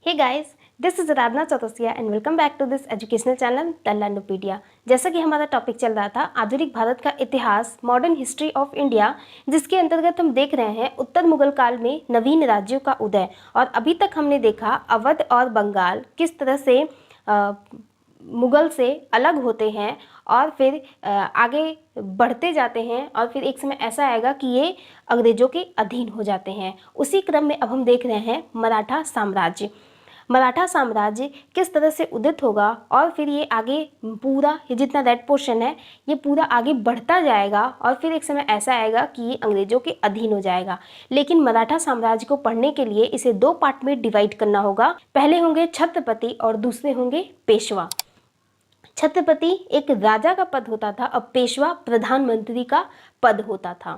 Hey guys, this is Aradhana Chaurasia and welcome back to this educational channel the Learnopedia. जैसा कि हमारा topic चल रहा था आधुनिक भारत का इतिहास, मॉडर्न हिस्ट्री ऑफ इंडिया, जिसके अंतर्गत हम देख रहे हैं उत्तर मुगल काल में नवीन राज्यों का उदय। और अभी तक हमने देखा अवध और बंगाल किस तरह से मुगल से अलग होते हैं और फिर आगे बढ़ते जाते हैं और फिर एक समय ऐसा आएगा कि ये अंग्रेजों के अधीन हो जाते हैं। उसी क्रम में अब हम देख रहे हैं मराठा साम्राज्य। मराठा साम्राज्य किस तरह से उदित होगा और फिर ये आगे पूरा ये जितना रेड पोर्शन है ये पूरा आगे बढ़ता जाएगा और फिर एक समय ऐसा आएगा कि ये अंग्रेजों के अधीन हो जाएगा। लेकिन मराठा साम्राज्य को पढ़ने के लिए इसे दो पार्ट में डिवाइड करना होगा। पहले होंगे छत्रपति और दूसरे होंगे पेशवा। छत्रपति एक राजा का पद होता था, अब पेशवा प्रधानमंत्री का पद होता था।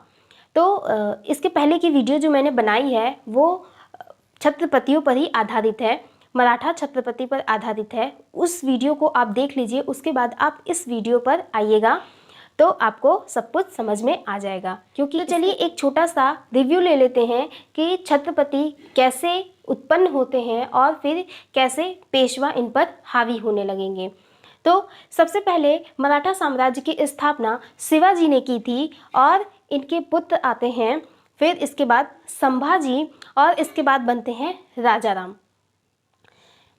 तो इसके पहले की वीडियो जो मैंने बनाई है वो छत्रपतियों पर ही आधारित है, मराठा छत्रपति पर आधारित है। उस वीडियो को आप देख लीजिए, उसके बाद आप इस वीडियो पर आइएगा तो आपको सब कुछ समझ में आ जाएगा। क्योंकि तो चलिए एक छोटा सा रिव्यू ले लेते हैं कि छत्रपति कैसे उत्पन्न होते हैं और फिर कैसे पेशवा इन पर हावी होने लगेंगे। तो सबसे पहले मराठा साम्राज्य की स्थापना शिवाजी ने की थी और इनके पुत्र आते हैं, फिर इसके बाद संभाजी और इसके बाद बनते हैं राजा राम।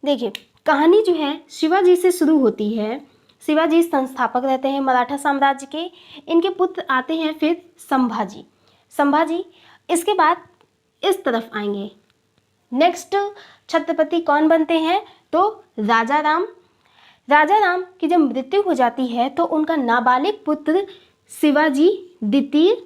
देखिए कहानी जो है शिवाजी से शुरू होती है। शिवाजी संस्थापक रहते हैं मराठा साम्राज्य के, इनके पुत्र आते हैं फिर संभाजी। संभाजी इसके बाद इस तरफ आएंगे। नेक्स्ट छत्रपति कौन बनते हैं तो राजा राम। राजा राम की जब मृत्यु हो जाती है तो उनका नाबालिग पुत्र शिवाजी द्वितीय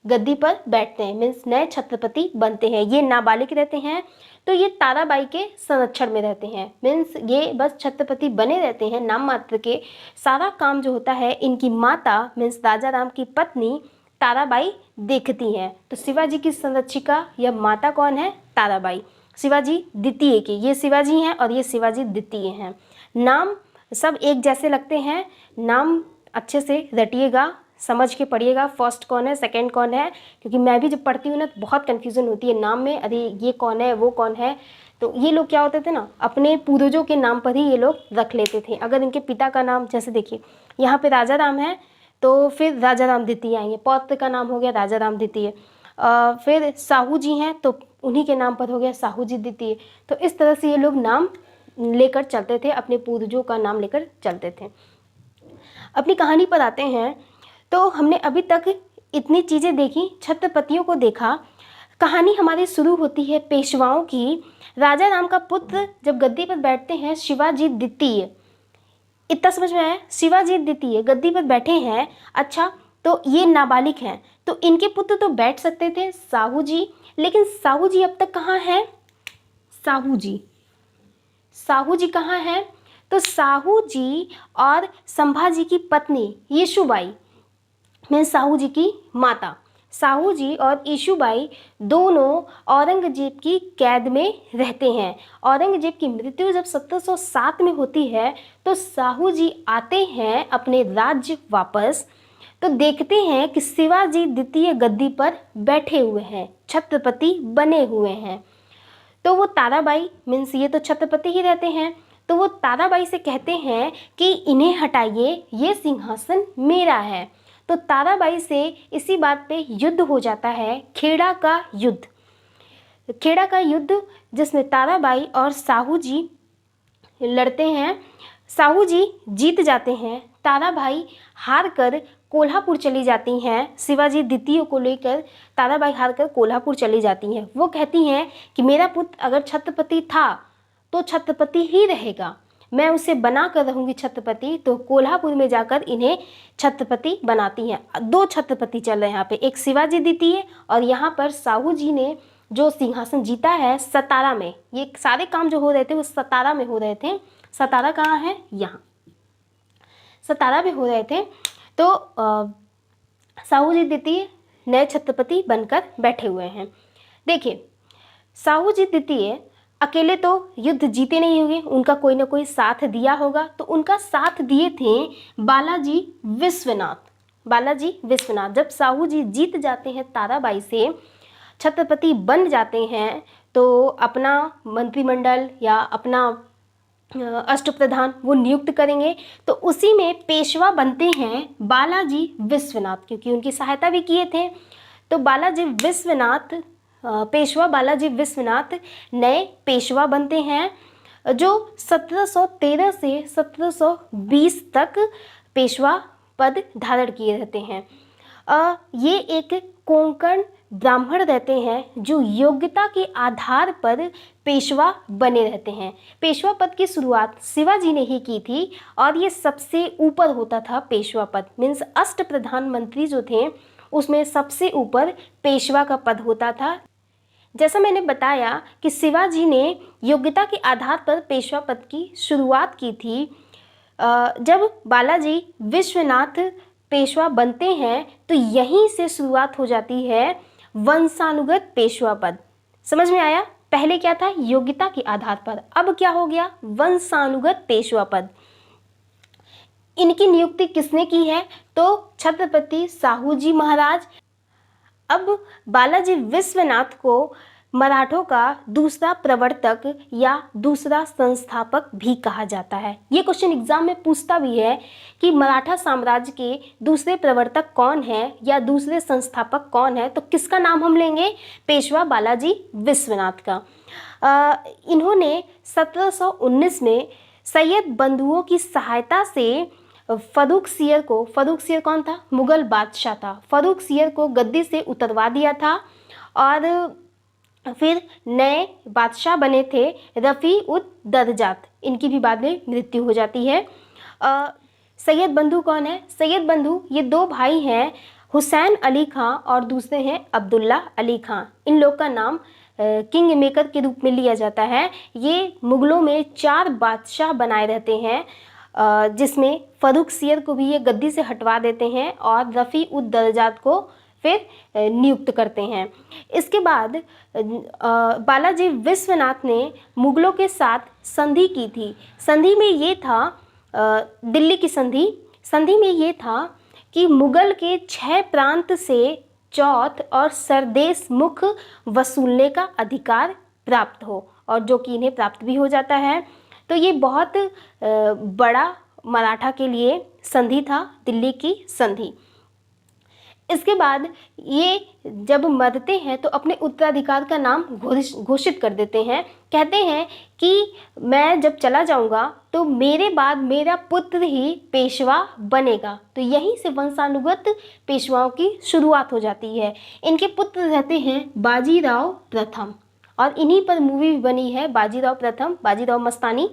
गद्दी पर बैठते हैं, मीन्स नए छत्रपति बनते हैं। ये नाबालिग रहते हैं तो ये ताराबाई के संरक्षण में रहते हैं, मीन्स ये बस छत्रपति बने रहते हैं नाम मात्र के। सारा काम जो होता है इनकी माता मीन्स राजा राम की पत्नी ताराबाई देखती हैं। तो शिवाजी की संरक्षिका या माता कौन है? ताराबाई। शिवाजी द्वितीय की, ये शिवाजी हैं और ये शिवाजी द्वितीय हैं। नाम सब एक जैसे लगते हैं, नाम अच्छे से रटिएगा, समझ के पढ़िएगा फर्स्ट कौन है सेकंड कौन है, क्योंकि मैं भी जब पढ़ती हूँ ना तो बहुत कन्फ्यूज़न होती है नाम में, अरे ये कौन है वो कौन है। तो ये लोग क्या होते थे ना, अपने पूर्वजों के नाम पर ही ये लोग रख लेते थे। अगर इनके पिता का नाम, जैसे देखिए यहाँ पे राजा राम है तो फिर राजा राम द्वितीय आएंगे, पौत्र का नाम हो गया राजा राम द्वितीय। फिर साहू जी हैं तो उन्हीं के नाम पर हो गया साहू जी द्वितीय। तो इस तरह से ये लोग नाम लेकर चलते थे, अपने पूर्वजों का नाम लेकर चलते थे। अपनी कहानी पर आते हैं। तो हमने अभी तक इतनी चीज़ें देखी, छत्रपतियों को देखा। कहानी हमारी शुरू होती है पेशवाओं की। राजा राम का पुत्र जब गद्दी पर बैठते हैं शिवाजी द्वितीय, इतना समझ में आया? शिवाजी द्वितीय गद्दी पर बैठे हैं। अच्छा, तो ये नाबालिग हैं तो इनके पुत्र तो बैठ सकते थे साहू जी, लेकिन साहू जी अब तक कहाँ हैं? साहू जी कहाँ हैं? तो साहू जी और संभाजी की पत्नी येशुबाई में साहू जी की माता, साहू जी और येशुबाई दोनों औरंगजेब की कैद में रहते हैं। औरंगजेब की मृत्यु जब 1707 में होती है तो साहू जी आते हैं अपने राज्य वापस, तो देखते हैं कि शिवाजी द्वितीय गद्दी पर बैठे हुए हैं, छत्रपति बने हुए हैं। तो वो ताराबाई मीन्स ये तो छत्रपति ही रहते हैं, तो वो ताराबाई से कहते हैं कि इन्हें हटाइए, ये सिंहासन मेरा है। तो ताराबाई से इसी बात पे युद्ध हो जाता है, खेड़ा का युद्ध। खेड़ा का युद्ध जिसमें ताराबाई और साहू जी लड़ते हैं। साहू जी जीत जाते हैं, ताराबाई हार कर कोल्हापुर चली जाती हैं। शिवाजी द्वितीय को लेकर ताराबाई हार कर कोल्हापुर चली जाती हैं। वो कहती हैं कि मेरा पुत्र अगर छत्रपति था तो छत्रपति ही रहेगा, मैं उसे बना कर रहूँगी छत्रपति। तो कोल्हापुर में जाकर इन्हें छत्रपति बनाती हैं। दो छत्रपति चल रहे हैं यहाँ पे, एक शिवाजी द्वितीय और यहाँ पर साहू जी ने जो सिंहासन जीता है सतारा में। ये सारे काम जो हो रहे थे वो सतारा में हो रहे थे। सतारा कहाँ है? यहाँ सतारा में हो रहे थे। तो साहू जी द्वितीय नए छत्रपति बनकर बैठे हुए हैं। देखिए साहू जी द्वितीय अकेले तो युद्ध जीते नहीं होंगे, उनका कोई ना कोई साथ दिया होगा। तो उनका साथ दिए थे बालाजी विश्वनाथ। बालाजी विश्वनाथ जब साहू जी जीत जाते हैं ताराबाई से, छत्रपति बन जाते हैं, तो अपना मंत्रिमंडल या अपना अष्टप्रधान वो नियुक्त करेंगे। तो उसी में पेशवा बनते हैं बालाजी विश्वनाथ, क्योंकि उनकी सहायता भी किए थे। तो बालाजी विश्वनाथ, पेशवा बालाजी विश्वनाथ नए पेशवा बनते हैं, जो 1713 से 1720 तक पेशवा पद धारण किए रहते हैं। ये एक कोंकण ब्राह्मण रहते हैं जो योग्यता के आधार पर पेशवा बने रहते हैं। पेशवा पद की शुरुआत शिवाजी ने ही की थी और ये सबसे ऊपर होता था पेशवा पद, मीन्स अष्ट प्रधानमंत्री जो थे उसमें सबसे ऊपर पेशवा का पद होता था। जैसा मैंने बताया कि शिवाजी ने योग्यता के आधार पर पेशवा पद की शुरुआत की थी। जब बालाजी विश्वनाथ पेशवा बनते हैं तो यहीं से शुरुआत हो जाती है वंशानुगत पेशवा पद। समझ में आया? पहले क्या था? योग्यता के आधार पर। अब क्या हो गया? वंशानुगत पेशवा पद। इनकी नियुक्ति किसने की है? तो छत्रपति साहू जी महाराज। अब बालाजी विश्वनाथ को मराठों का दूसरा प्रवर्तक या दूसरा संस्थापक भी कहा जाता है। ये क्वेश्चन एग्जाम में पूछता भी है कि मराठा साम्राज्य के दूसरे प्रवर्तक कौन है या दूसरे संस्थापक कौन है, तो किसका नाम हम लेंगे? पेशवा बालाजी विश्वनाथ का। इन्होंने 1719 में सैयद बंधुओं की सहायता से फर्रुखसियर को, फर्रुखसियर कौन था? मुगल बादशाह था। फर्रुखसियर को गद्दी से उतरवा दिया था और फिर नए बादशाह बने थे रफ़ी उद दरजात। इनकी भी बाद में मृत्यु हो जाती है। सैयद बंधु कौन है? सैयद बंधु ये दो भाई हैं, हुसैन अली खां और दूसरे हैं अब्दुल्ला अली खां। इन लोग का नाम किंग मेकर के रूप में लिया जाता है। ये मुगलों में 4 बादशाह बनाए रहते हैं, जिसमें फर्रुखसियर को भी ये गद्दी से हटवा देते हैं और रफ़ी उद दरजात को फिर नियुक्त करते हैं। इसके बाद बालाजी विश्वनाथ ने मुगलों के साथ संधि की थी। संधि में ये था, दिल्ली की संधि में ये था कि मुगल के 6 प्रांत से चौथ और सरदेश मुख वसूलने का अधिकार प्राप्त हो, और जो कि इन्हें प्राप्त भी हो जाता है। तो ये बहुत बड़ा मराठा के लिए संधि था, दिल्ली की संधि। इसके बाद ये जब मरते हैं तो अपने उत्तराधिकार का नाम घोषित कर देते हैं। कहते हैं कि मैं जब चला जाऊंगा तो मेरे बाद मेरा पुत्र ही पेशवा बनेगा। तो यहीं से वंशानुगत पेशवाओं की शुरुआत हो जाती है। इनके पुत्र रहते हैं बाजीराव प्रथम, और इन्हीं पर मूवी भी बनी है, बाजीराव प्रथम, बाजीराव मस्तानी,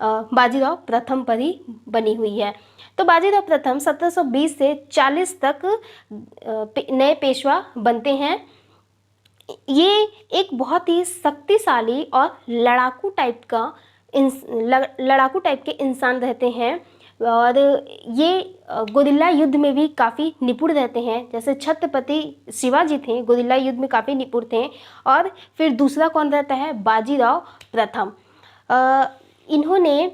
बाजीराव प्रथम पर ही बनी हुई है। तो बाजीराव प्रथम 1720 से 40 तक नए पेशवा बनते हैं। ये एक बहुत ही शक्तिशाली और लड़ाकू टाइप के इंसान रहते हैं, और ये गुरिल्ला युद्ध में भी काफ़ी निपुण रहते हैं। जैसे छत्रपति शिवाजी थे, गुरिल्ला युद्ध में काफ़ी निपुण थे। और फिर दूसरा कौन रहता है? बाजीराव प्रथम। इन्होंने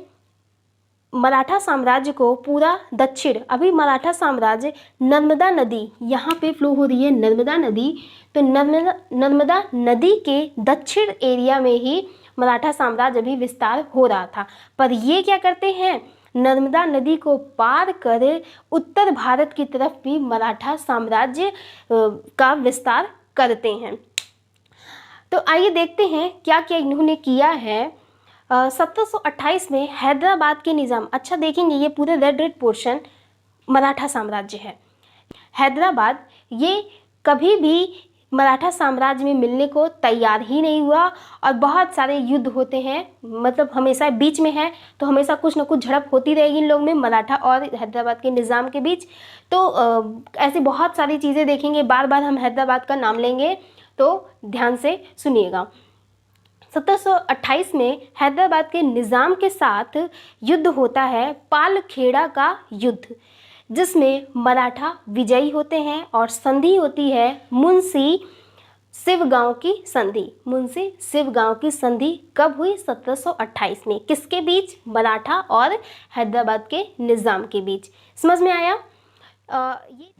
मराठा साम्राज्य को पूरा दक्षिण, अभी मराठा साम्राज्य नर्मदा नदी यहाँ पे फ्लो हो रही है, नर्मदा नदी, तो नर्मदा नदी के दक्षिण एरिया में ही मराठा साम्राज्य अभी विस्तार हो रहा था। पर ये क्या करते हैं? नर्मदा नदी को पार कर उत्तर भारत की तरफ भी मराठा साम्राज्य का विस्तार करते हैं। तो आइए देखते हैं क्या क्या इन्होंने किया है। 1728 में हैदराबाद के निज़ाम, अच्छा देखेंगे ये पूरे रेड पोर्शन मराठा साम्राज्य है। हैदराबाद ये कभी भी मराठा साम्राज्य में मिलने को तैयार ही नहीं हुआ, और बहुत सारे युद्ध होते हैं, मतलब हमेशा बीच में है, तो हमेशा कुछ ना कुछ झड़प होती रहेगी इन लोग में, मराठा और हैदराबाद के निज़ाम के बीच। तो ऐसे बहुत सारी चीज़ें देखेंगे, बार बार हम हैदराबाद का नाम लेंगे, तो ध्यान से सुनिएगा। 1728 में हैदराबाद के निज़ाम के साथ युद्ध होता है, पालखेड़ा का युद्ध, जिसमें मराठा विजयी होते हैं, और संधि होती है मुंशी शिवगांव की संधि। मुंशी शिवगांव की संधि कब हुई? 1728 में। किसके बीच? मराठा और हैदराबाद के निज़ाम के बीच। समझ में आया? ये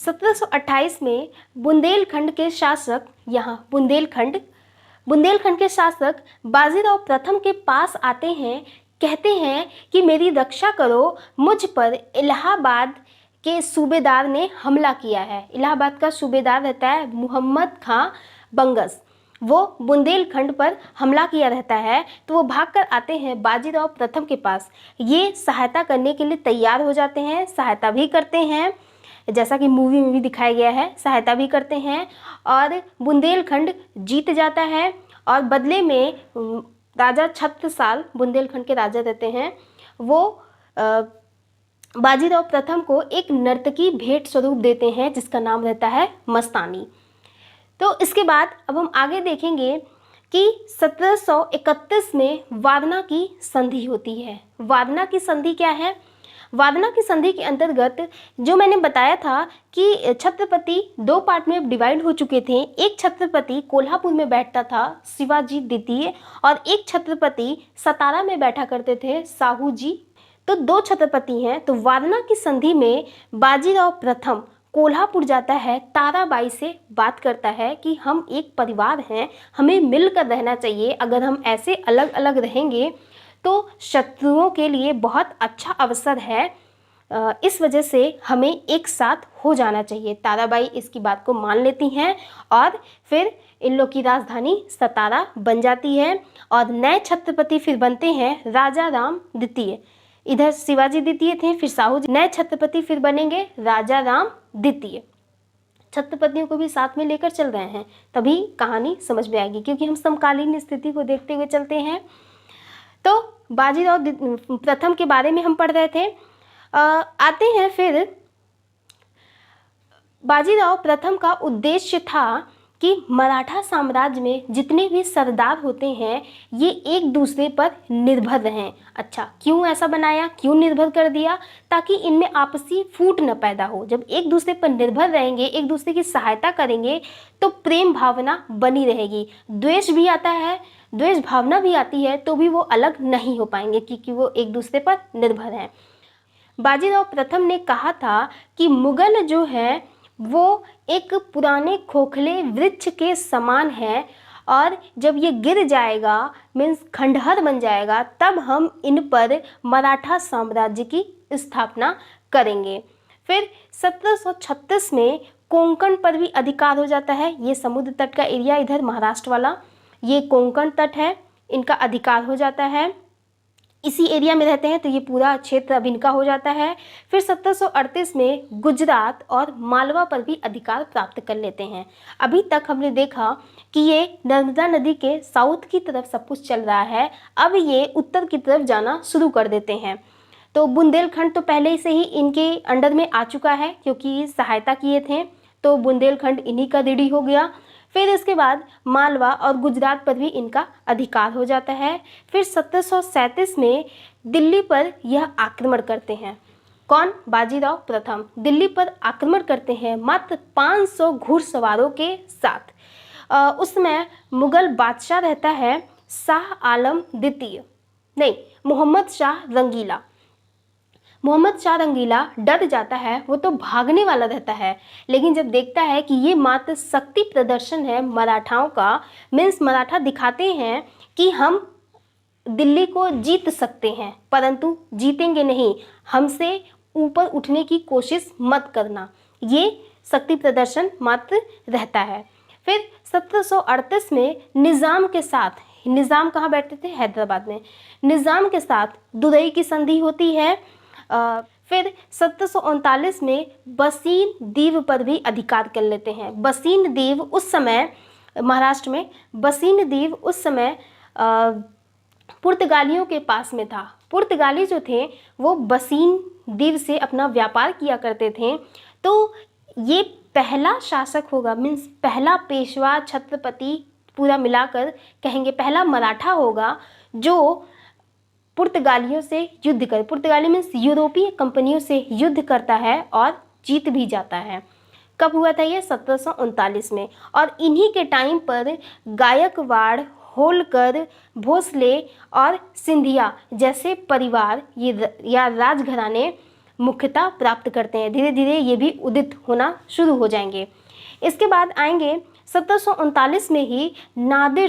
1728 में बुंदेलखंड के शासक, यहाँ बुंदेलखंड के शासक बाजीराव प्रथम के पास आते हैं, कहते हैं कि मेरी रक्षा करो, मुझ पर इलाहाबाद के सूबेदार ने हमला किया है। इलाहाबाद का सूबेदार रहता है मोहम्मद खां बंगस, वो बुंदेलखंड पर हमला किया रहता है। तो वो भागकर आते हैं बाजीराव प्रथम के पास। ये सहायता करने के लिए तैयार हो जाते हैं, सहायता भी करते हैं, जैसा कि मूवी में भी दिखाया गया है, सहायता भी करते हैं और बुंदेलखंड जीत जाता है। और बदले में राजा छत्रसाल, बुंदेलखंड के राजा रहते हैं, वो बाजीराव प्रथम को एक नर्तकी भेंट स्वरूप देते हैं जिसका नाम रहता है मस्तानी। तो इसके बाद अब हम आगे देखेंगे कि 1731 में वारणा की संधि होती है। वारणा की संधि क्या है? वारणा की संधि के अंतर्गत जो मैंने बताया था कि छत्रपति दो पार्ट में डिवाइड हो चुके थे। एक छत्रपति कोल्हापुर में बैठता था, शिवाजी द्वितीय, और एक छत्रपति सतारा में बैठा करते थे, साहू जी। तो दो छत्रपति हैं। तो वारणा की संधि में बाजीराव प्रथम कोल्हापुर जाता है, ताराबाई से बात करता है कि हम एक परिवार हैं, हमें मिलकर रहना चाहिए। अगर हम ऐसे अलग अलग रहेंगे तो शत्रुओं के लिए बहुत अच्छा अवसर है, इस वजह से हमें एक साथ हो जाना चाहिए। ताराबाई इसकी बात को मान लेती हैं और फिर इन लोग की राजधानी सतारा बन जाती है और नए छत्रपति फिर बनते हैं राजा राम द्वितीय। इधर शिवाजी द्वितीय थे, फिर साहू जी, नए छत्रपति फिर बनेंगे राजा राम द्वितीय। छत्रपतियों को भी साथ में लेकर चल रहे हैं, तभी कहानी समझ में आएगी, क्योंकि हम समकालीन स्थिति को देखते हुए चलते हैं। तो बाजीराव प्रथम के बारे में हम पढ़ रहे थे। आते हैं फिर बाजीराव प्रथम का उद्देश्य था कि मराठा साम्राज्य में जितने भी सरदार होते हैं ये एक दूसरे पर निर्भर रहें। अच्छा, क्यों ऐसा बनाया, क्यों निर्भर कर दिया? ताकि इनमें आपसी फूट न पैदा हो। जब एक दूसरे पर निर्भर रहेंगे, एक दूसरे की सहायता करेंगे, तो प्रेम भावना बनी रहेगी। द्वेष भी आता है, द्वेष भावना भी आती है, तो भी वो अलग नहीं हो पाएंगे, क्योंकि वो एक दूसरे पर निर्भर हैं। बाजीराव प्रथम ने कहा था कि मुगल जो है वो एक पुराने खोखले वृक्ष के समान है, और जब ये गिर जाएगा, मीन्स खंडहर बन जाएगा, तब हम इन पर मराठा साम्राज्य की स्थापना करेंगे। फिर 1736 में कोंकण पर भी अधिकार हो जाता है। ये समुद्र तट का एरिया, इधर महाराष्ट्र वाला, ये कोंकण तट है, इनका अधिकार हो जाता है। इसी एरिया में रहते हैं, तो ये पूरा क्षेत्र अब इनका हो जाता है। फिर 1738 में गुजरात और मालवा पर भी अधिकार प्राप्त कर लेते हैं। अभी तक हमने देखा कि ये नर्मदा नदी के साउथ की तरफ सब कुछ चल रहा है, अब ये उत्तर की तरफ जाना शुरू कर देते हैं। तो बुंदेलखंड तो पहले से ही इनके अंडर में आ चुका है, क्योंकि सहायता किए थे, तो बुंदेलखंड इन्हीं का ऋणी हो गया। फिर इसके बाद मालवा और गुजरात पर भी इनका अधिकार हो जाता है। फिर 1737 में दिल्ली पर यह आक्रमण करते हैं। कौन? बाजीराव प्रथम दिल्ली पर आक्रमण करते हैं मात्र 500 घुड़सवारों के साथ। उस समय मुगल बादशाह रहता है शाह आलम द्वितीय, नहीं, मोहम्मद शाह रंगीला। मोहम्मद शाह रंगीला डर जाता है, वो तो भागने वाला रहता है, लेकिन जब देखता है कि ये मात्र शक्ति प्रदर्शन है मराठाओं का, मीन्स मराठा दिखाते हैं कि हम दिल्ली को जीत सकते हैं, परंतु जीतेंगे नहीं, हमसे ऊपर उठने की कोशिश मत करना, ये शक्ति प्रदर्शन मात्र रहता है। फिर 1738 में निज़ाम के साथ, निज़ाम कहाँ बैठते थे? हैदराबाद में। निज़ाम के साथ दुरई की संधि होती है। फिर 1739 में बसीन दीव पर भी अधिकार कर लेते हैं। बसीन दीव उस समय महाराष्ट्र में, बसीन दीव उस समय पुर्तगालियों के पास में था। पुर्तगाली जो थे वो बसीन दीव से अपना व्यापार किया करते थे। तो ये पहला शासक होगा, मीन्स पहला पेशवा, छत्रपति, पूरा मिलाकर कहेंगे पहला मराठा होगा जो पुर्तगालियों से युद्ध कर, पुर्तगाली मीन्स यूरोपीय कंपनियों से युद्ध करता है और जीत भी जाता है। कब हुआ था ये? 1739 में। और इन्हीं के टाइम पर गायकवाड़, होलकर, भोसले और सिंधिया जैसे परिवार ये या राजघराने मुख्यता प्राप्त करते हैं। धीरे धीरे ये भी उदित होना शुरू हो जाएंगे। इसके बाद आएंगे 1739 में ही नादिर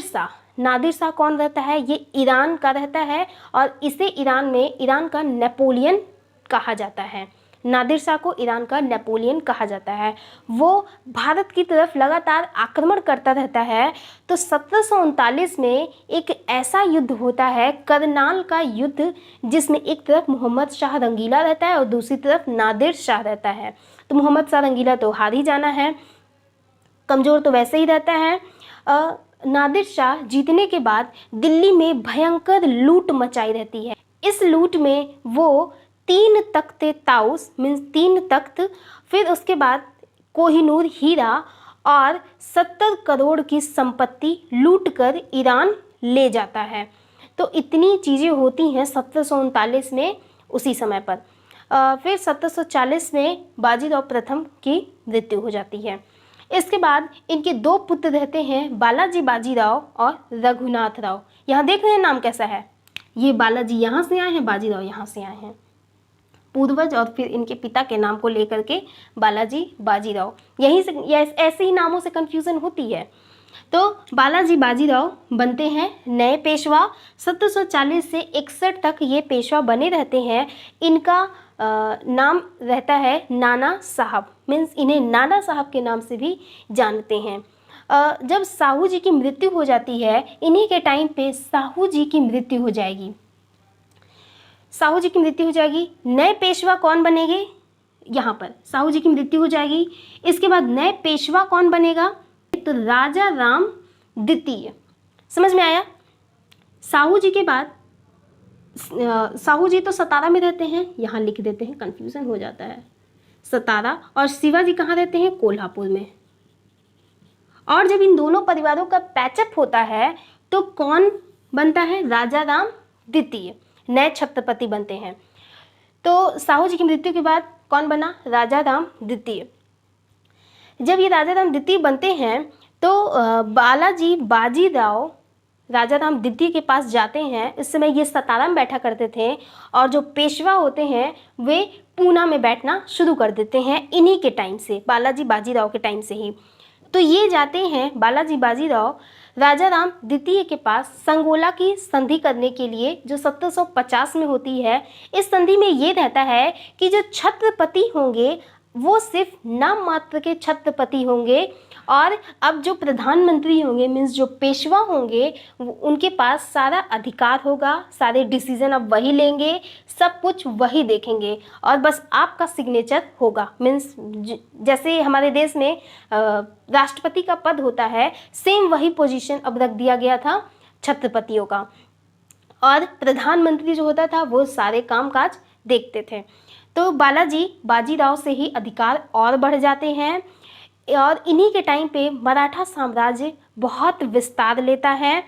शाह कौन रहता है, ये ईरान का रहता है और इसे ईरान का नेपोलियन कहा जाता है। नादिर शाह को ईरान का नेपोलियन कहा जाता है। वो भारत की तरफ लगातार आक्रमण करता रहता है। तो 1739 में एक ऐसा युद्ध होता है, करनाल का युद्ध, जिसमें एक तरफ मोहम्मद शाह रंगीला रहता है और दूसरी तरफ नादिर शाह रहता है। तो मोहम्मद शाह रंगीला तो हार ही जाना है, कमज़ोर तो वैसे ही रहता है। नादिर शाह जीतने के बाद दिल्ली में भयंकर लूट मचाई रहती है। इस लूट में वो 3 तख्ते ताउस मीन्स 3 तख्त, फिर उसके बाद कोहिनूर हीरा और 70 करोड़ की संपत्ति लूट कर ईरान ले जाता है। तो इतनी चीज़ें होती हैं 1739 में उसी समय पर। फिर 1740 में बाजीराव प्रथम की मृत्यु हो जाती है। इसके बाद इनके 2 पुत्र रहते हैं, बालाजी बाजीराव और रघुनाथ राव। यहाँ देख रहे हैं नाम कैसा है, ये बालाजी यहाँ से आए हैं, बाजीराव यहाँ से आए हैं, पूर्वज और फिर इनके पिता के नाम को लेकर के बालाजी बाजीराव। यहीं से ऐसे ही नामों से कन्फ्यूज़न होती है। तो बालाजी बाजीराव बनते हैं नए पेशवा। 1740 से 61 तक ये पेशवा बने रहते हैं। इनका नाम रहता है नाना साहब, मीन्स इन्हें नाना साहब के नाम से भी जानते हैं। जब साहू जी की मृत्यु हो जाती है, इन्हीं के टाइम पे साहू जी की मृत्यु हो जाएगी। साहू जी की मृत्यु हो जाएगी, नए पेशवा कौन बनेंगे, यहाँ पर साहू जी की मृत्यु हो जाएगी। इसके बाद नए पेशवा कौन बनेगा, तो राजा राम द्वितीय। समझ में आया। साहू जी के बाद साहू जी तो सतारा में रहते हैं, यहाँ लिख देते हैं, कंफ्यूजन हो जाता है, सतारा। और शिवाजी कहाँ रहते हैं, कोल्हापुर में। और जब इन दोनों परिवारों का पैचअप होता है तो कौन बनता है, राजा राम द्वितीय, नए छत्रपति बनते हैं। तो साहू जी की मृत्यु के बाद कौन बना, राजा राम द्वितीय। जब ये राजा राम द्वितीय बनते हैं तो बालाजी बाजीराव राजा राम द्वितीय के पास जाते हैं। इस समय ये सतारा में बैठा करते थे और जो पेशवा होते हैं वे पूना में बैठना शुरू कर देते हैं इन्हीं के टाइम से, बालाजी बाजीराव के टाइम से ही। तो ये जाते हैं बालाजी बाजीराव राजा राम द्वितीय के पास संगोला की संधि करने के लिए, जो 1750 में होती है। इस संधि में ये रहता है कि जो छत्रपति होंगे वो सिर्फ नाम मात्र के छत्रपति होंगे और अब जो प्रधानमंत्री होंगे मीन्स जो पेशवा होंगे उनके पास सारा अधिकार होगा, सारे डिसीजन अब वही लेंगे, सब कुछ वही देखेंगे और बस आपका सिग्नेचर होगा। मीन्स जैसे हमारे देश में राष्ट्रपति का पद होता है, सेम वही पोजीशन अब रख दिया गया था छत्रपतियों का। और प्रधानमंत्री जो होता था वो सारे कामकाज देखते थे। तो बालाजी बाजीराव से ही अधिकार और बढ़ जाते हैं और इन्हीं के टाइम पे मराठा साम्राज्य बहुत विस्तार लेता है।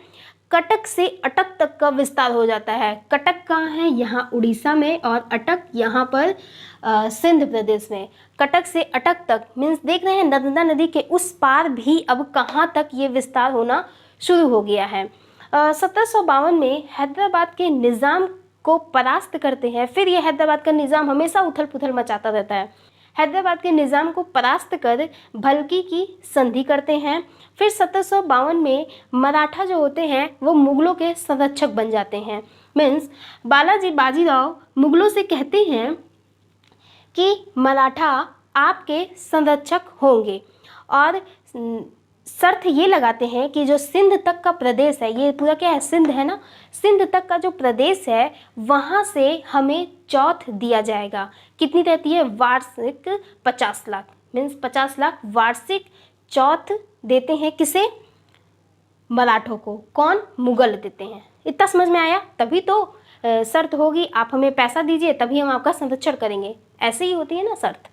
कटक से अटक तक का विस्तार हो जाता है। कटक कहाँ है, यहाँ उड़ीसा में, और अटक यहाँ पर सिंध प्रदेश में। कटक से अटक तक मीन्स देख रहे हैं नर्मदा नदी के उस पार भी अब कहाँ तक ये विस्तार होना शुरू हो गया है। 1752 में हैदराबाद के निज़ाम को परास्त करते हैं। फिर ये हैदराबाद का निज़ाम हमेशा उथल पुथल मचाता रहता है। हैदराबाद के निज़ाम को परास्त कर भलकी की संधि करते हैं। फिर 1752 में मराठा जो होते हैं वो मुगलों के संरक्षक बन जाते हैं। मीन्स बालाजी बाजीराव मुगलों से कहते हैं कि मराठा आपके संरक्षक होंगे और शर्त ये लगाते हैं कि जो सिंध तक का प्रदेश है, ये पूरा क्या है, सिंध है ना, सिंध तक का जो प्रदेश है वहाँ से हमें चौथ दिया जाएगा। कितनी रहती है, वार्षिक 50 लाख, मीन्स 50 लाख वार्षिक चौथ देते हैं। किसे, मराठों को। कौन, मुगल देते हैं। इतना समझ में आया। तभी तो शर्त होगी, आप हमें पैसा दीजिए तभी हम आपका संरक्षण करेंगे, ऐसे ही होती है ना शर्त।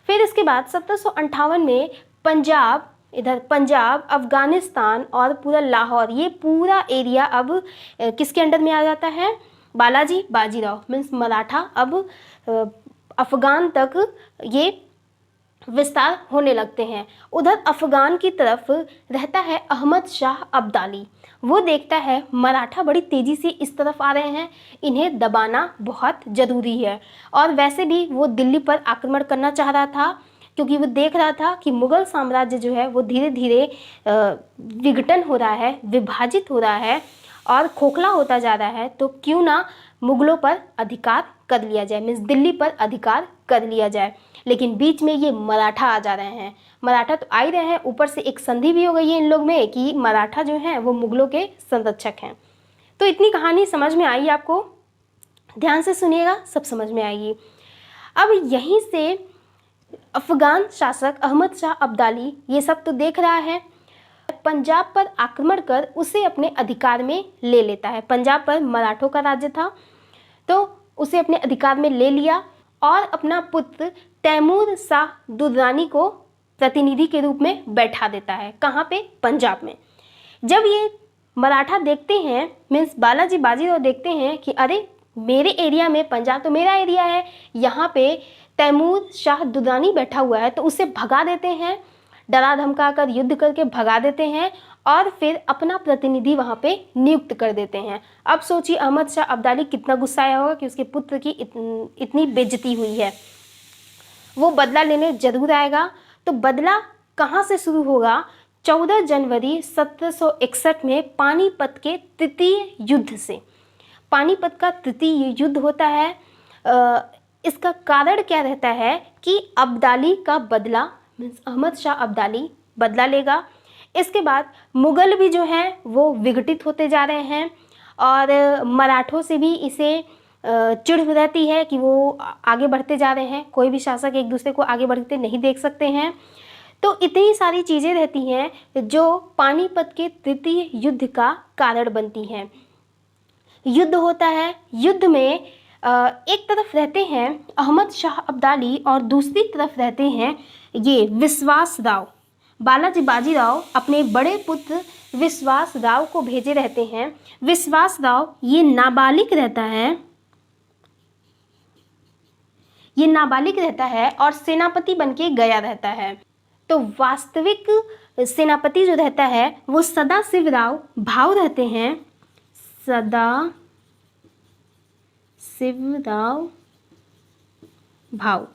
फिर इसके बाद 1758 में पंजाब, इधर पंजाब, अफ़गानिस्तान और पूरा लाहौर, ये पूरा एरिया अब किसके अंडर में आ जाता है, बालाजी बाजीराव मीन्स मराठा अब अफ़गान तक ये विस्तार होने लगते हैं। उधर अफ़गान की तरफ रहता है अहमद शाह अब्दाली। वो देखता है मराठा बड़ी तेज़ी से इस तरफ आ रहे हैं, इन्हें दबाना बहुत ज़रूरी है। और वैसे भी वो दिल्ली पर आक्रमण करना चाह रहा था, क्योंकि वो देख रहा था कि मुगल साम्राज्य जो है वो धीरे धीरे विघटन हो रहा है, विभाजित हो रहा है और खोखला होता जा रहा है। तो क्यों ना मुगलों पर अधिकार कर लिया जाए, मीन्स दिल्ली पर अधिकार कर लिया जाए। लेकिन बीच में ये मराठा आ जा रहे हैं। मराठा तो आ ही रहे हैं, ऊपर से एक संधि भी हो गई है इन लोग में कि मराठा जो हैं वो मुगलों के संरक्षक हैं। तो इतनी कहानी समझ में आई आपको? ध्यान से सुनिएगा, सब समझ में आएगी। अब यहीं से अफगान शासक अहमद शाह अब्दाली ये सब तो देख रहा है, पंजाब पर आक्रमण कर उसे अपने अधिकार में ले लेता है। पंजाब पर मराठों का राज्य था, तो उसे अपने अधिकार में ले लिया और अपना पुत्र तैमूर शाह दुर्रानी को प्रतिनिधि के रूप में बैठा देता है। कहाँ पे? पंजाब में। जब ये मराठा देखते हैं, मीन्स बालाजी बाजीराव देखते हैं कि अरे मेरे एरिया में, पंजाब तो मेरा एरिया है, यहाँ पे तैमूर शाह दुर्रानी बैठा हुआ है, तो उसे भगा देते हैं, डरा धमका कर युद्ध करके भगा देते हैं और फिर अपना प्रतिनिधि वहाँ पे नियुक्त कर देते हैं। अब सोचिए अहमद शाह अब्दाली कितना गुस्सा आया होगा कि उसके पुत्र की इतनी बेइज्जती हुई है। वो बदला लेने जरूर आएगा। तो बदला कहाँ से शुरू होगा? 14 जनवरी 1761 में पानीपत के तृतीय युद्ध से। पानीपत का तृतीय युद्ध होता है। इसका कारण क्या रहता है कि अब्दाली का बदला, मीन्स अहमद शाह अब्दाली बदला लेगा। इसके बाद मुगल भी जो हैं वो विघटित होते जा रहे हैं और मराठों से भी इसे चिढ़ रहती है कि वो आगे बढ़ते जा रहे हैं। कोई भी शासक एक दूसरे को आगे बढ़ते नहीं देख सकते हैं। तो इतनी सारी चीज़ें रहती हैं जो पानीपत के तृतीय युद्ध का कारण बनती हैं। युद्ध होता है, युद्ध में एक तरफ रहते हैं अहमद शाह अब्दाली और दूसरी तरफ रहते हैं ये विश्वास राव। बालाजी बाजीराव अपने बड़े पुत्र विश्वास राव को भेजे रहते हैं। विश्वास राव ये नाबालिग रहता है, ये नाबालिग रहता है और सेनापति बनके गया रहता है। तो वास्तविक सेनापति जो रहता है वो सदाशिव राव भाव रहते हैं। सदाशिव राव भाव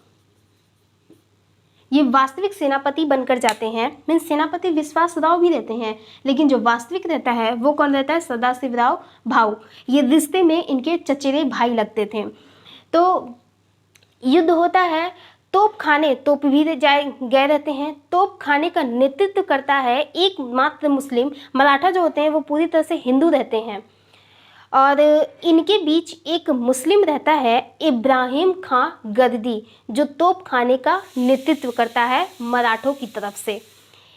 ये वास्तविक सेनापति बनकर जाते हैं। मीन्स सेनापति विश्वास राव भी रहते हैं, लेकिन जो वास्तविक रहता है वो कौन रहता है? सदाशिव राव भाव। ये रिश्ते में इनके चचेरे भाई लगते थे। तो युद्ध होता है, तोप खाने, तोप भी गए रहते हैं। तोप खाने का नेतृत्व करता है एकमात्र मुस्लिम। मराठा जो होते हैं वो पूरी तरह से हिंदू रहते हैं और इनके बीच एक मुस्लिम रहता है इब्राहिम खां गददी, जो तोप खाने का नेतृत्व करता है मराठों की तरफ से।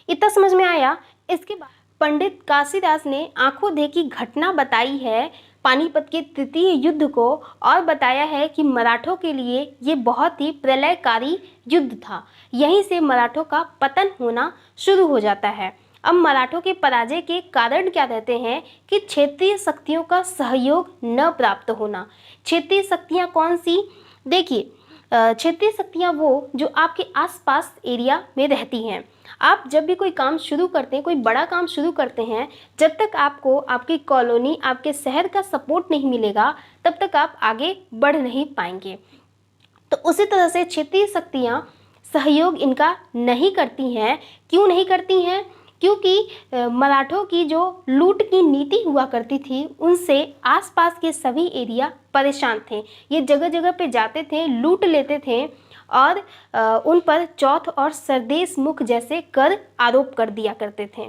इतना समझ में आया? इसके बाद पंडित काशीदास ने आंखों देखी घटना बताई है पानीपत के तृतीय युद्ध को और बताया है कि मराठों के लिए ये बहुत ही प्रलयकारी युद्ध था। यहीं से मराठों का पतन होना शुरू हो जाता है। अब मराठों के पराजय के कारण क्या रहते हैं कि क्षेत्रीय शक्तियों का सहयोग न प्राप्त होना। क्षेत्रीय शक्तियाँ कौन सी? देखिए, क्षेत्रीय शक्तियाँ वो जो आपके आसपास एरिया में रहती हैं। आप जब भी कोई काम शुरू करते हैं, कोई बड़ा काम शुरू करते हैं, जब तक आपको आपकी कॉलोनी, आपके शहर का सपोर्ट नहीं मिलेगा, तब तक आप आगे बढ़ नहीं पाएंगे। तो उसी तरह से क्षेत्रीय शक्तियाँ सहयोग इनका नहीं करती हैं। क्यों नहीं करती हैं? क्योंकि मराठों की जो लूट की नीति हुआ करती थी, उनसे आसपास के सभी एरिया परेशान थे। ये जगह जगह पे जाते थे, लूट लेते थे और उन पर चौथ और सरदेश मुख जैसे कर आरोप कर दिया करते थे।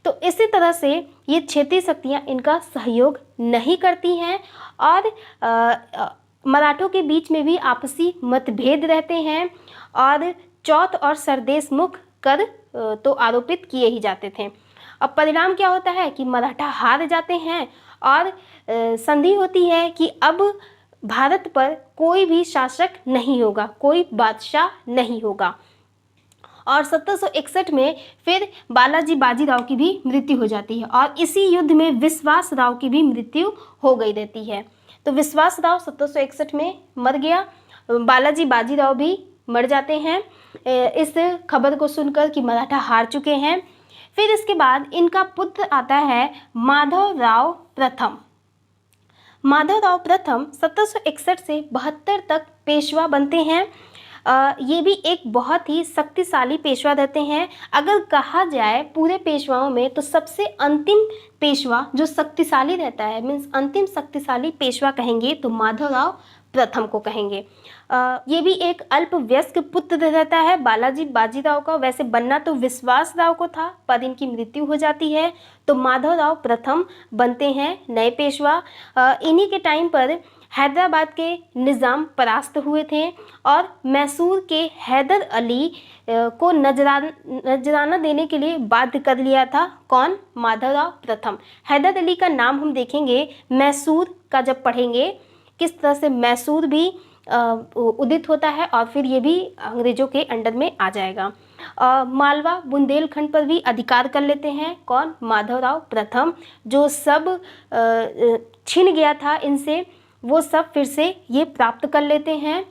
तो इसी तरह से ये क्षेत्रीय शक्तियाँ इनका सहयोग नहीं करती हैं और मराठों के बीच में भी आपसी मतभेद रहते हैं और चौथ और सरदेश मुख कर तो आरोपित किए ही जाते थे। अब परिणाम क्या होता है कि मराठा हार जाते हैं और संधि होती है कि अब भारत पर कोई भी शासक नहीं होगा, कोई बादशाह नहीं होगा। और 1761 में फिर बालाजी बाजीराव की भी मृत्यु हो जाती है और इसी युद्ध में विश्वास राव की भी मृत्यु हो गई रहती है। तो विश्वास राव 1761 में मर गया, बालाजी बाजीराव भी मर जाते हैं इस खबर को सुनकर कि मराठा हार चुके हैं। फिर इसके बाद इनका पुत्र आता है माधव राव प्रथम। माधव राव प्रथम 1761 से 72 तक पेशवा बनते हैं। ये भी एक बहुत ही शक्तिशाली पेशवा रहते हैं। अगर कहा जाए पूरे पेशवाओं में तो सबसे अंतिम पेशवा जो शक्तिशाली रहता है, मीन्स अंतिम शक्तिशाली पेशवा कहेंगे तो माधवराव प्रथम को कहेंगे। ये भी एक अल्पवयस्क पुत्र रहता है बालाजी बाजीराव का। वैसे बनना तो विश्वास राव को था, पर इनकी मृत्यु हो जाती है, तो माधवराव प्रथम बनते हैं नए पेशवा। इन्हीं के टाइम पर हैदराबाद के निज़ाम परास्त हुए थे और मैसूर के हैदर अली को नजराना देने के लिए बाध्य कर लिया था। कौन? माधवराव प्रथम। हैदर अली का नाम हम देखेंगे मैसूर का जब पढ़ेंगे, किस तरह से मैसूर भी उदित होता है और फिर ये भी अंग्रेजों के अंडर में आ जाएगा। मालवा बुंदेलखंड पर भी अधिकार कर लेते हैं। कौन? माधवराव प्रथम। जो सब छिन गया था इनसे, वो सब फिर से ये प्राप्त कर लेते हैं।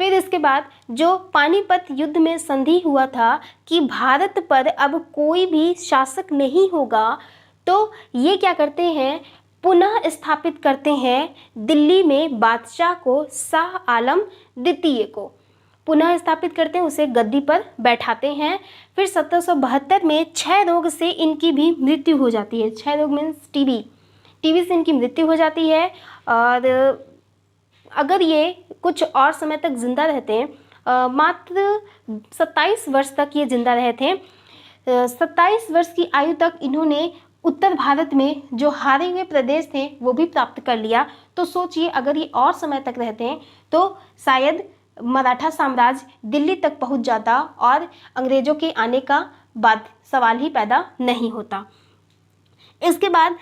फिर इसके बाद जो पानीपत युद्ध में संधि हुआ था कि भारत पर अब कोई भी शासक नहीं होगा, तो ये क्या करते हैं, पुनः स्थापित करते हैं दिल्ली में बादशाह को, शाह आलम द्वितीय को पुनः स्थापित करते हैं, उसे गद्दी पर बैठाते हैं। फिर 1772 में क्षय रोग से इनकी भी मृत्यु हो जाती है। क्षय रोग मीन्स टीबी से इनकी मृत्यु हो जाती है। और अगर ये कुछ और समय तक जिंदा रहते हैं, मात्र 27 वर्ष तक ये जिंदा रहे थे। 27 वर्ष की आयु तक इन्होंने उत्तर भारत में जो हारे हुए प्रदेश थे वो भी प्राप्त कर लिया। तो सोचिए अगर ये और समय तक रहते हैं तो शायद मराठा साम्राज्य दिल्ली तक पहुंच जाता और अंग्रेजों के आने का बाद सवाल ही पैदा नहीं होता। इसके बाद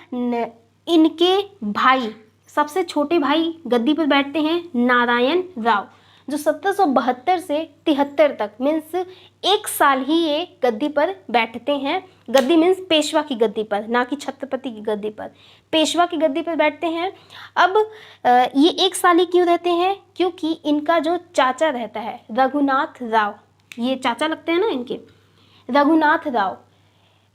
इनके भाई, सबसे छोटे भाई गद्दी पर बैठते हैं नारायण राव, जो 1772 से 73 तक मीन्स 1 साल ही ये गद्दी पर बैठते हैं। गद्दी मीन्स पेशवा की गद्दी पर, ना कि छत्रपति की गद्दी पर, पेशवा की गद्दी पर बैठते हैं। अब ये 1 साल ही क्यों रहते हैं? क्योंकि इनका जो चाचा रहता है रघुनाथ राव, ये चाचा लगते हैं ना इनके, रघुनाथ राव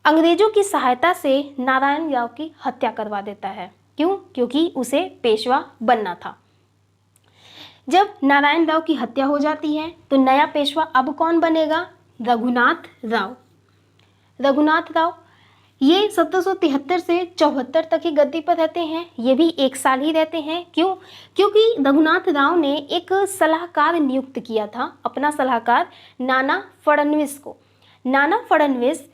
अंग्रेजों की सहायता से नारायण राव की हत्या करवा देता है। क्यों? क्योंकि उसे पेशवा बनना था। जब नारायण राव की हत्या हो जाती है तो नया पेशवा अब कौन बनेगा? रघुनाथ राव। रघुनाथ राव ये 1773 से 74 तक ही गद्दी पर रहते हैं। ये भी 1 साल ही रहते हैं। क्यों? क्योंकि रघुनाथ राव ने एक सलाहकार नियुक्त किया था, अपना सलाहकार नाना फडणवीस को। नाना फडणवीस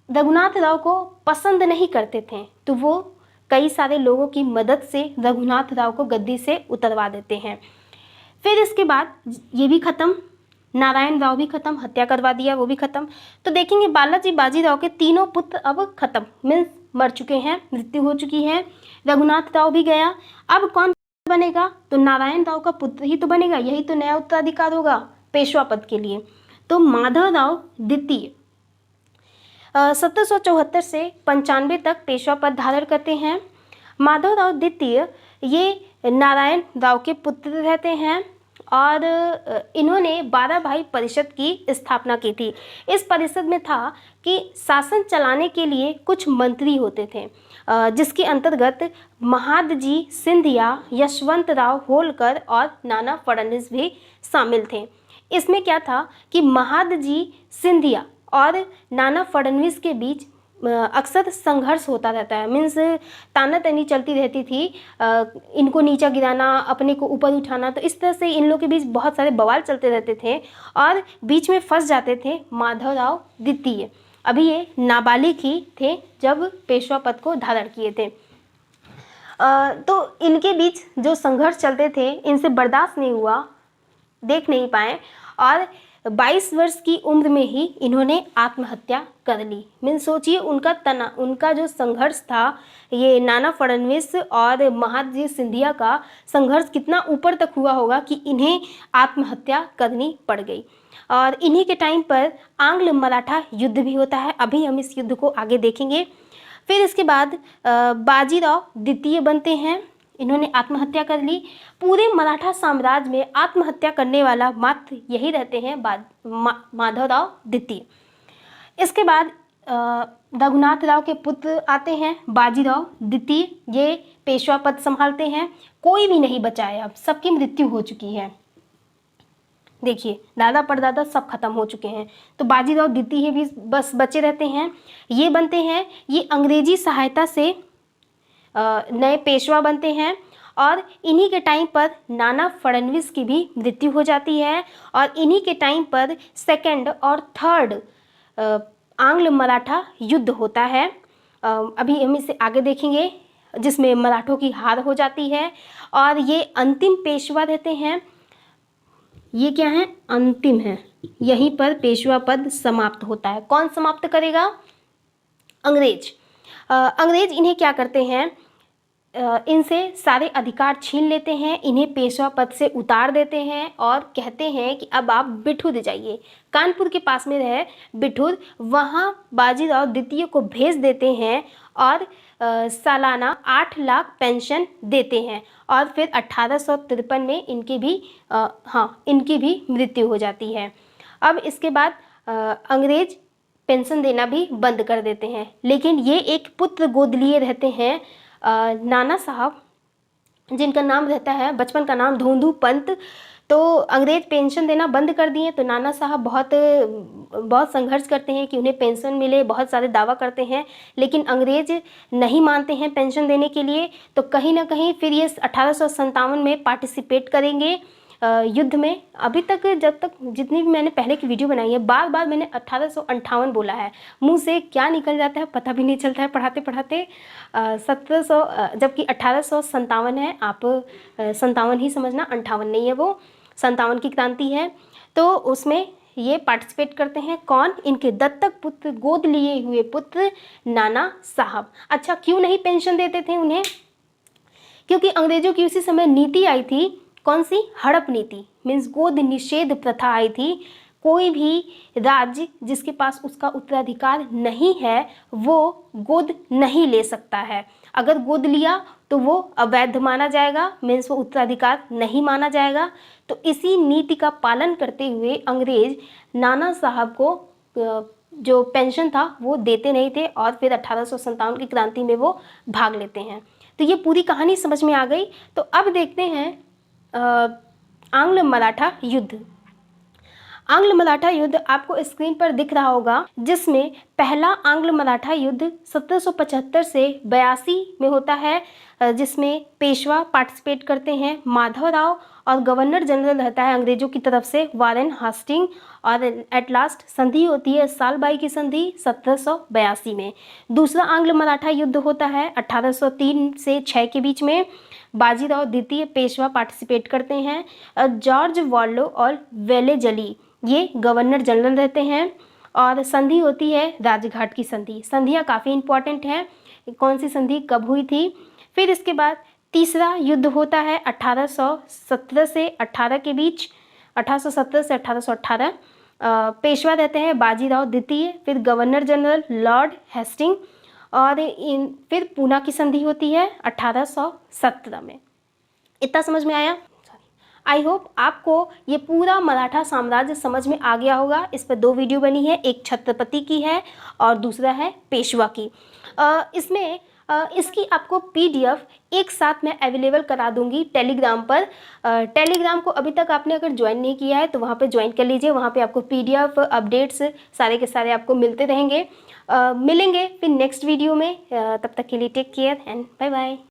रघुनाथ राव को पसंद नहीं करते थे, तो वो कई सारे लोगों की मदद से रघुनाथ राव को गद्दी से उतरवा देते हैं। फिर इसके बाद ये भी ख़त्म, नारायण राव भी ख़त्म, हत्या करवा दिया, वो भी ख़त्म। तो देखेंगे बालाजी बाजीराव के तीनों पुत्र अब ख़त्म, मीन्स मर चुके हैं, मृत्यु हो चुकी है। रघुनाथ राव भी गया। अब कौन बनेगा? तो नारायण राव का पुत्र ही तो बनेगा, यही तो नया उत्तराधिकार होगा पेशवा पद के लिए। तो माधवराव द्वितीय 1774 से 95 तक पेशवा पद धारण करते हैं। माधवराव द्वितीय ये नारायण राव के पुत्र रहते हैं और इन्होंने 12 भाई परिषद की स्थापना की थी। इस परिषद में था कि शासन चलाने के लिए कुछ मंत्री होते थे, जिसके अंतर्गत महादजी सिंधिया, यशवंत राव होलकर और नाना फडणवीस भी शामिल थे। इसमें क्या था कि महादजी सिंधिया और नाना फडणवीस के बीच अक्सर संघर्ष होता रहता है, मीन्स तानातनी चलती रहती थी, इनको नीचा गिराना, अपने को ऊपर उठाना। तो इस तरह से इन लोगों के बीच बहुत सारे बवाल चलते रहते थे और बीच में फंस जाते थे माधवराव द्वितीय। अभी ये नाबालिग ही थे जब पेशवा पद को धारण किए थे। तो इनके बीच जो संघर्ष चलते थे, इनसे बर्दाश्त नहीं हुआ, देख नहीं पाए और 22 वर्ष की उम्र में ही इन्होंने आत्महत्या कर ली। मीन्स सोचिए उनका जो संघर्ष था, ये नाना फडणवीस और महादजी सिंधिया का संघर्ष कितना ऊपर तक हुआ होगा कि इन्हें आत्महत्या करनी पड़ गई। और इन्हीं के टाइम पर आंग्ल मराठा युद्ध भी होता है। अभी हम इस युद्ध को आगे देखेंगे। फिर इसके बाद बाजीराव द्वितीय बनते हैं, इन्होंने आत्महत्या कर ली। पूरे मराठा साम्राज्य में आत्महत्या करने वाला मात्र यही रहते हैं माधवराव द्वितीय। इसके बाद रघुनाथ राव के पुत्र आते हैं बाजीराव द्वितीय, ये पेशवा पद संभालते हैं। कोई भी नहीं बचा है, अब सबकी मृत्यु हो चुकी है। देखिए दादा परदादा सब खत्म हो चुके हैं, तो बाजीराव द्वितीय भी बस बचे रहते हैं। ये बनते हैं, ये अंग्रेजी सहायता से नए पेशवा बनते हैं। और इन्हीं के टाइम पर नाना फडणवीस की भी मृत्यु हो जाती है। और इन्हीं के टाइम पर सेकंड और थर्ड आंग्ल मराठा युद्ध होता है। अभी हम इसे आगे देखेंगे, जिसमें मराठों की हार हो जाती है। और ये अंतिम पेशवा रहते हैं। ये क्या है? अंतिम है। यहीं पर पेशवा पद समाप्त होता है। कौन समाप्त करेगा? अंग्रेज। अंग्रेज इन्हें क्या करते हैं? इनसे सारे अधिकार छीन लेते हैं, इन्हें पेशवा पद से उतार देते हैं और कहते हैं कि अब आप बिठूर जाइए। कानपुर के पास में है बिठूर, वहाँ बाजीराव द्वितीय को भेज देते हैं और सालाना 8 लाख पेंशन देते हैं। और फिर 1853 में इनकी भी मृत्यु हो जाती है। अब इसके बाद अंग्रेज पेंशन देना भी बंद कर देते हैं। लेकिन ये एक पुत्र गोद लिए रहते हैं, नाना साहब, जिनका नाम रहता है बचपन का नाम धोंधू पंत। तो अंग्रेज पेंशन देना बंद कर दिए, तो नाना साहब बहुत संघर्ष करते हैं कि उन्हें पेंशन मिले, बहुत सारे दावा करते हैं, लेकिन अंग्रेज नहीं मानते हैं पेंशन देने के लिए। तो कहीं ना कहीं फिर ये 1857 में पार्टिसिपेट करेंगे युद्ध में। अभी तक जब तक जितनी भी मैंने पहले की वीडियो बनाई है, बार बार मैंने 1858 बोला है, मुंह से क्या निकल जाता है पता भी नहीं चलता है पढ़ाते पढ़ाते। 1700 जबकि 1857 है, आप 57 ही समझना, 58 नहीं है, वो 57 की क्रांति है। तो उसमें ये पार्टिसिपेट करते हैं। कौन? इनके दत्तक पुत्र, गोद लिए हुए पुत्र नाना साहब। अच्छा, क्यों नहीं पेंशन देते थे उन्हें? क्योंकि अंग्रेजों की उसी समय नीति आई थी, कौन सी? हड़प नीति, मीन्स गोद निषेध प्रथा आई थी। कोई भी राज्य जिसके पास उसका उत्तराधिकार नहीं है वो गोद नहीं ले सकता है। अगर गोद लिया तो वो अवैध माना जाएगा, मीन्स वो उत्तराधिकार नहीं माना जाएगा। तो इसी नीति का पालन करते हुए अंग्रेज नाना साहब को जो पेंशन था वो देते नहीं थे और फिर 1857 की क्रांति में वो भाग लेते हैं। तो ये पूरी कहानी समझ में आ गई। तो अब देखते हैं आंग्ल मराठा युद्ध। आंग्ल मराठा युद्ध आपको स्क्रीन पर दिख रहा होगा, जिसमें पहला आंग्ल मराठा युद्ध 1775 से 82 में होता है, जिसमें पेशवा पार्टिसिपेट करते हैं, माधवराव, और गवर्नर जनरल रहता है अंग्रेजों की तरफ से वारेन हास्टिंग। और एट लास्ट संधि होती है सालबाई की संधि 1782 में। दूसरा आंग्ल मराठा युद्ध होता है 1803 से 6 के बीच में। बाजीराव द्वितीय पेशवा पार्टिसिपेट करते हैं। जॉर्ज वॉलो और वेलेजली ये गवर्नर जनरल रहते हैं। और संधि होती है राजघाट की संधि। संधियाँ काफ़ी इंपॉर्टेंट हैं, कौन सी संधि कब हुई थी। फिर इसके बाद तीसरा युद्ध होता है 1817 से 18 के बीच, 1817 से 1818। पेशवा रहते हैं बाजीराव द्वितीय, फिर गवर्नर जनरल लॉर्ड हेस्टिंग। और फिर पूना की संधि होती है 1817 में। इतना समझ में आया? आई होप आपको ये पूरा मराठा साम्राज्य समझ में आ गया होगा। इस पर 2 वीडियो बनी है, एक छत्रपति की है और दूसरा है पेशवा की। इसमें इसकी आपको PDF एक साथ मैं अवेलेबल करा दूंगी टेलीग्राम पर। टेलीग्राम को अभी तक आपने अगर ज्वाइन नहीं किया है तो वहाँ पे ज्वाइन कर लीजिए। वहाँ पे आपको PDF अपडेट्स सारे के सारे आपको मिलते रहेंगे। मिलेंगे फिर नेक्स्ट वीडियो में। तब तक के लिए take care and bye bye.